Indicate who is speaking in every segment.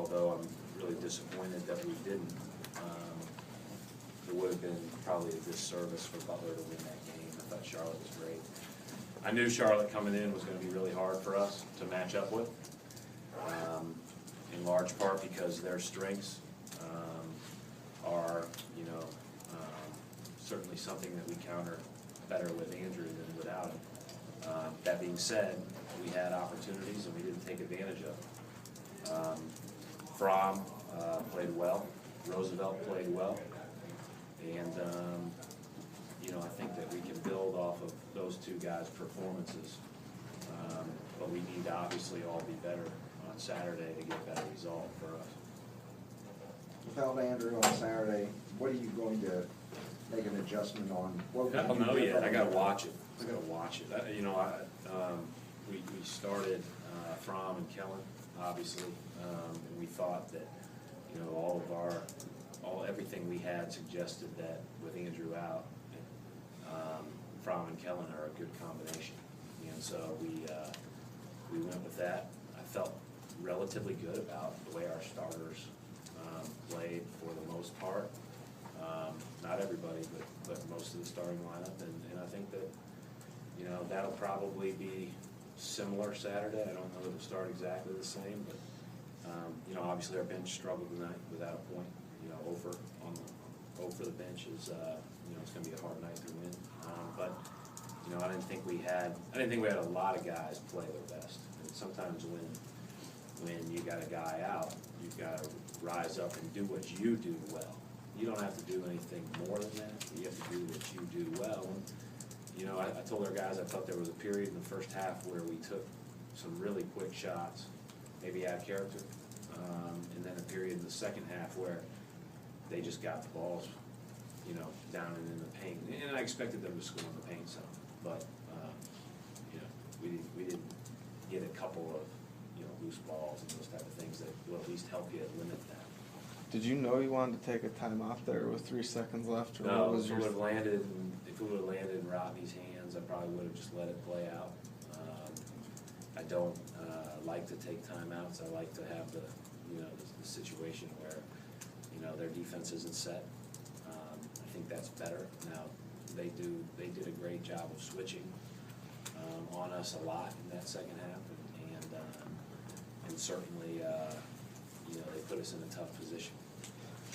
Speaker 1: although I'm really disappointed that we didn't. It would have been probably a disservice for Butler to win that game. I thought Charlotte was great. I knew Charlotte coming in was going to be really hard for us to match up with, in large part because their strengths are, certainly something that we counter better with Andrew than without him. That being said, we had opportunities and we didn't take advantage of them. Fromm played well. Roosevelt played well. And, I think that we can build off of those two guys' performances. But we need to obviously all be better on Saturday to get a better result for us.
Speaker 2: Without Andrew on Saturday, what are you going to make an adjustment on?
Speaker 1: I don't know yet. I got to watch it. We started Fromm and Kellen, obviously, and we thought that everything we had suggested that with Andrew out, Fromm and Kellen are a good combination, and so we went with that. I felt relatively good about the way our starters played for the most part. Not everybody, but most of the starting lineup, and I think that that'll probably be similar Saturday. I don't know that it'll start exactly the same, but obviously our bench struggled tonight without a point. Over the bench is it's going to be a hard night to win. But I didn't think we had a lot of guys play their best. And sometimes when you got a guy out, you've got to rise up and do what you do well. You don't have to do anything more than that. You have to do what you do well. And, I told our guys I thought there was a period in the first half where we took some really quick shots, maybe out of character, and then a period in the second half where they just got the balls, down and in the paint. And I expected them to score in the paint some, but we didn't get a couple of loose balls and those type of things that will at least help you limit that.
Speaker 3: Did you know you wanted to take a timeout there with 3 seconds left? Or
Speaker 1: No,
Speaker 3: what was
Speaker 1: if it would have landed in Rodney's hands, I probably would have just let it play out. I don't like to take timeouts. I like to have the situation where their defense isn't set. I think that's better. Now they did a great job of switching on us a lot in that second half, and certainly they put us in a tough position.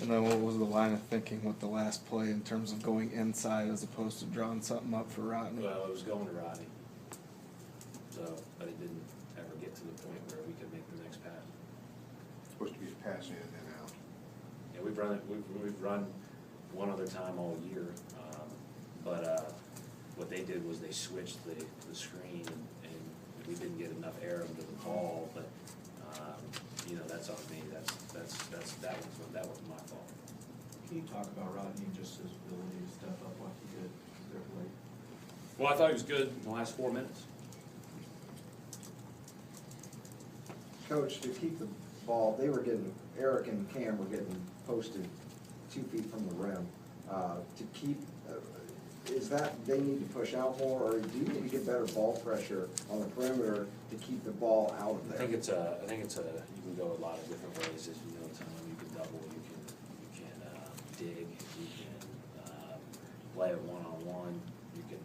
Speaker 3: And then what was the line of thinking with the last play in terms of going inside as opposed to drawing something up for Rodney?
Speaker 1: Well, it was going to Rodney, but it didn't ever get to the point where we could make the next pass.
Speaker 4: It's supposed to be a pass in and then out.
Speaker 1: Yeah, we've run one other time all year, but what they did was they switched the screen, and we didn't get enough air under the ball. But that's on me. That was my fault.
Speaker 5: Can you talk about Rodney and just his ability to step up like he did there late?
Speaker 1: Well, I thought he was good in the last 4 minutes.
Speaker 2: Coach, to keep the ball, Eric and Cam were getting posted 2 feet from the rim. To keep, is that they need to push out more, or do you need to get better ball pressure on the perimeter to keep the ball out of there?
Speaker 1: I think it's you can go a lot of different ways, as you know, Tom. You can double, you can dig, you can play it one-on-one. You can,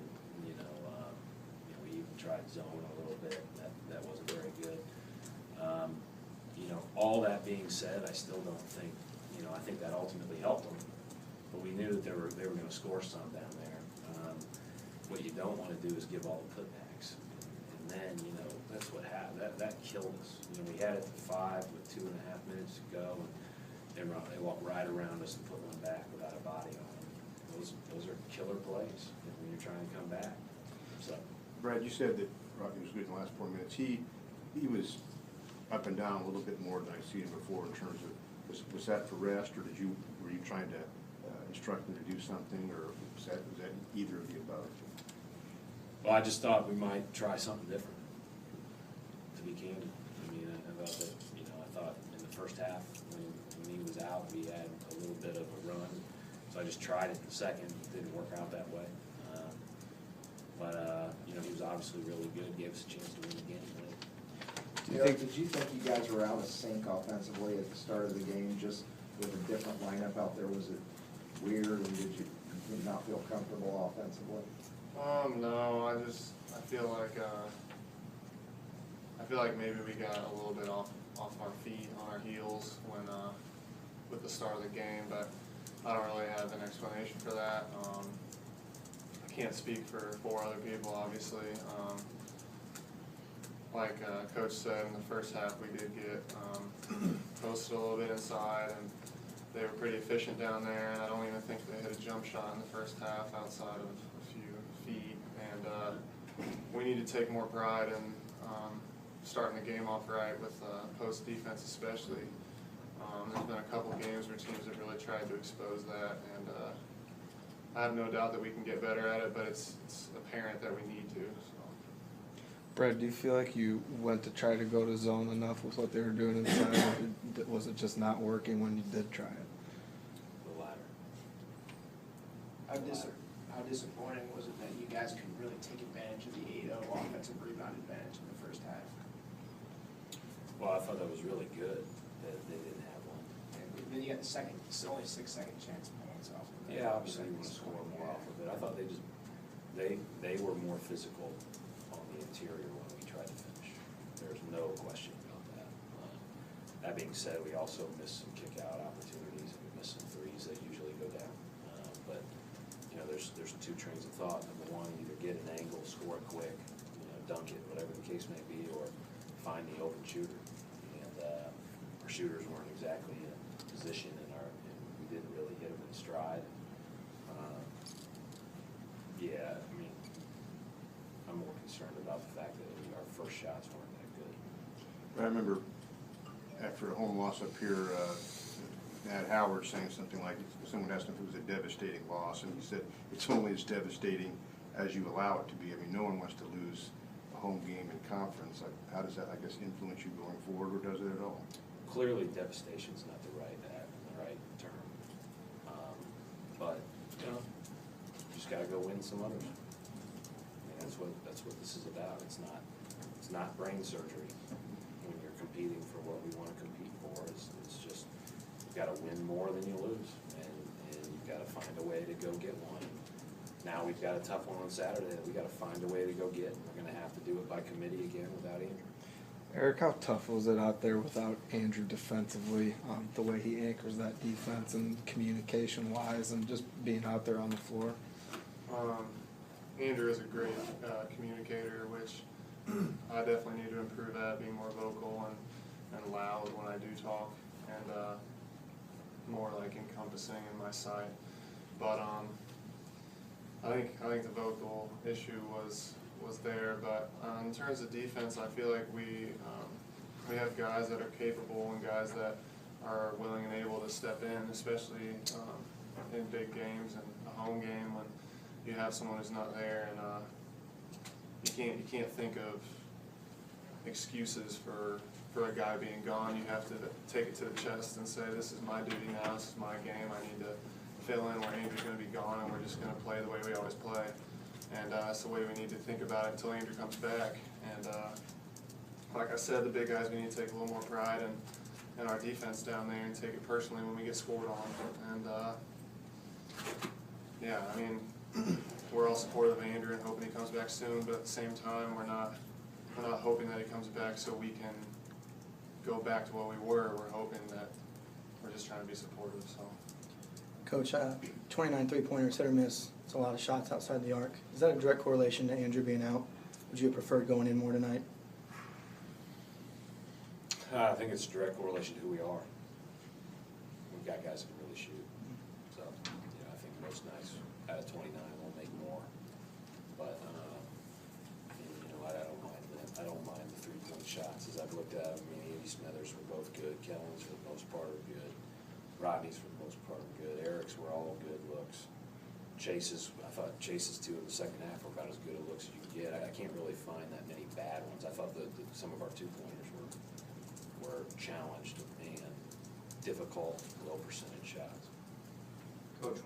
Speaker 1: we even tried zone a little bit. That wasn't very good. All that being said, I still don't think, I think that ultimately helped them. But we knew that they were going to score some down there. What you don't want to do is give all the putbacks. And then, that's what happened. That killed us. We had it to 5 with 2.5 minutes to go, and they walked right around us and put one back without a body on them. Those are killer plays when you're trying to come back. So,
Speaker 4: Brad, you said that Rodney was good in the last 4 minutes. He was up and down a little bit more than I've seen him before in terms of, was that for rest, or were you trying to instruct him to do something, or was that either of the above?
Speaker 1: well, I just thought we might try something different, to be candid. I thought in the first half, when he was out, we had a little bit of a run. So I just tried it in the second. It didn't work out that way. But he was obviously really good, gave us a chance to win the game.
Speaker 3: Do you
Speaker 2: Eric,
Speaker 3: think,
Speaker 2: did you think you guys were out of sync offensively at the start of the game, just with a different lineup out there? Was it weird, and did you not feel comfortable offensively?
Speaker 6: No, I feel like maybe we got a little bit off our feet, on our heels when, with the start of the game, but I don't really have an explanation for that. I can't speak for 4 other people, obviously. Like Coach said, in the first half we did get posted a little bit inside, and they were pretty efficient down there, and I don't even think they hit a jump shot in the first half outside of a few feet. And we need to take more pride in starting the game off right with post defense especially. There's been a couple games where teams have really tried to expose that, and I have no doubt that we can get better at it, but it's apparent that we need to. So.
Speaker 3: Brad, do you feel like you went to try to go to zone enough with what they were doing inside? Or was it just not working when you did try it?
Speaker 1: The latter.
Speaker 7: How disappointing was it that you guys couldn't really take advantage of the 8-0 offensive rebound advantage in the first half?
Speaker 1: Well, I thought that was really good that they didn't have one.
Speaker 7: And then you got the second, it's only 6-second chance points off of that.
Speaker 1: Yeah, obviously you want to score more off of it. I thought they were more physical on the interior when we tried to finish. There's no question about that. That being said, we also missed some kick-out opportunities, and we missed some threes that usually go down. But you know, there's 2 trains of thought. Number one, either get an angle, score it quick, you know, dunk it, whatever the case may be, or find the open shooter. And our shooters weren't exactly in position, and we didn't really hit them in stride. Yeah, I mean, I'm more concerned about the fact that our first shots weren't that good.
Speaker 4: I remember after a home loss up here, Matt Howard saying something like, someone asked him if it was a devastating loss, and he said, it's only as devastating as you allow it to be. I mean, no one wants to lose a home game in conference. Like, how does that, I guess, influence you going forward, or does it at all?
Speaker 1: Clearly, devastation's not the right term. But, you know, you just gotta go win some others. I mean, that's what this is about. It's not brain surgery when you're competing for what we wanna compete for. It's just, you've gotta win more than you lose, and you've gotta find a way to go get one. Now we've got a tough one on Saturday that we gotta find a way to go get, and we're gonna have to do it by committee again without Andrew.
Speaker 3: Eric, how tough was it out there without Andrew defensively? The way he anchors that defense and communication-wise, and just being out there on the floor.
Speaker 6: Andrew is a great communicator, which I definitely need to improve at, being more vocal and loud when I do talk, and more like encompassing in my sight. But I think the vocal issue was there, but in terms of defense, I feel like we have guys that are capable and guys that are willing and able to step in, especially in big games and a home game when you have someone who's not there, and you can't think of excuses for a guy being gone. You have to take it to the chest and say, this is my duty now, this is my game, I need to fill in where Andrew's going to be gone, and we're just going to play the way we always play. And that's the way we need to think about it until Andrew comes back. And like I said, the big guys, we need to take a little more pride in our defense down there and take it personally when we get scored on. And yeah, I mean, we're all supportive of Andrew and hoping he comes back soon, but at the same time, we're not hoping that he comes back so we can go back to what we were. We're hoping that we're just trying to be supportive. So.
Speaker 8: Coach, 29 three-pointers, hit or miss. It's a lot of shots outside the arc. Is that a direct correlation to Andrew being out? Would you have preferred going in more tonight?
Speaker 1: I think it's a direct correlation to who we are. We've got guys who can really shoot. So, you know, I think most nights out of 29 we'll make more. But, you know, I don't mind that. I don't mind the three-point shots. As I've looked at them, I mean, Andy Smithers were both good. Kellen's for the most part are good. Rodney's for the most part are good. Eric's were all good looks. I thought Chase's 2 in the second half were about as good a looks as you can get. I can't really find that many bad ones. I thought that some of our 2-pointers were challenged and difficult, low percentage shots.